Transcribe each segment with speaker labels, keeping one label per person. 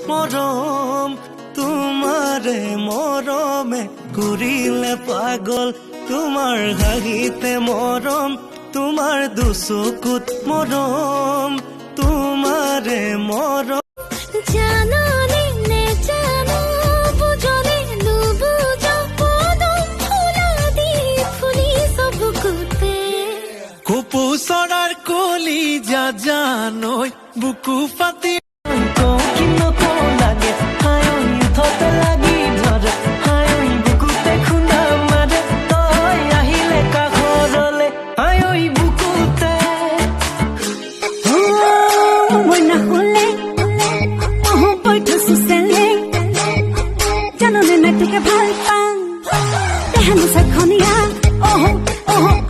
Speaker 1: মৰম তোমাৰে মৰমে কৰিলে পাগল তোমাৰ হাঁহিতে মৰম তোমাৰ দুচকুত মৰম তোমাৰে মৰম
Speaker 2: জানানে নে জানো বুঝলে নুবুঝো পদম ফুলা দি ফুলি সব কুতে
Speaker 1: কপৌ চৰাৰ কলি যা জানৈ বুকু পাতি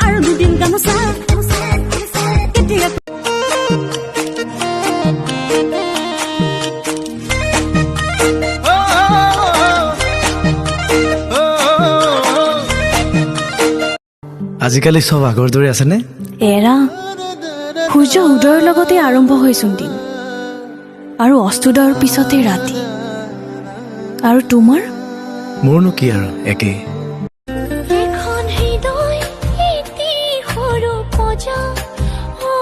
Speaker 2: আৰু দুদিন গামোচা কেতিয়া
Speaker 1: আজিকালি সব আগৰ দৰে আছে নে
Speaker 3: এৰা সূৰ্য উদয়ৰ লগতে আৰম্ভ হৈছোন দিন আৰু অস্তুদয়ৰ পিছতে ৰাতি আৰু তোমাৰ
Speaker 1: মোৰনো কি আৰু একে
Speaker 2: এখন হৃদয় এটি সৰু পজা ও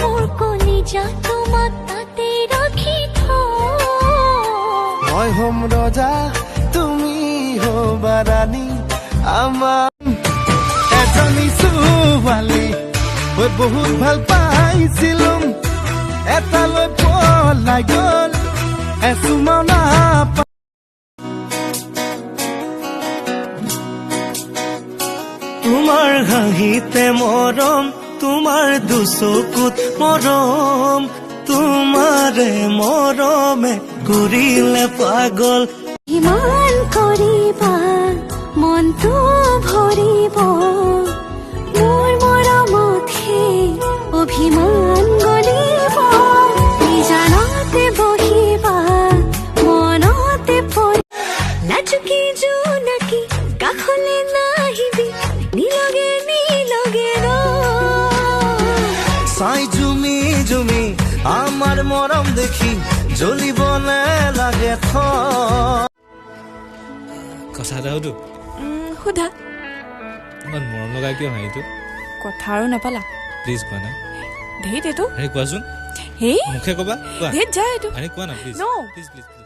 Speaker 2: মোৰ কলিজা তোমাক তাতে ৰাখি
Speaker 1: মই হম ৰজা তুমি হবা ৰাণী আমাৰ এজনী ছোৱালী মই বহুত ভাল পাইছিলো এটালৈ পলাই গ'ল এচুমানা তোমাৰ হাঁহিতে মৰম তোমাৰ দুচকুত মৰম তোমাৰে মৰমে কৰিলে পাগল
Speaker 2: ইমান কৰিবা মনটো ভৰিব মোৰ মৰমতহে অভিমান গলিব জানতে বহিবা মনতে পৰি নাচুকি জোনাকি কাষলে নাহিবি নিলগে নিলগে
Speaker 1: চাই জুমি জুমি আমাৰ মৰম দেখি জ্বলিব নালাগে কথা এটা সুধো
Speaker 3: সোধা
Speaker 4: ইমান মৰম লগা কিয় হাঁহিটো
Speaker 3: কথা আৰু নাপালা
Speaker 4: প্লিজ কোৱা না
Speaker 3: ধেত এইটো
Speaker 4: কোৱাচোন
Speaker 3: হেই
Speaker 4: মুখে ক'বা কোৱা
Speaker 3: ধেত যায় এইটো
Speaker 4: কোৱা না প্লিজ
Speaker 3: No.
Speaker 4: Please please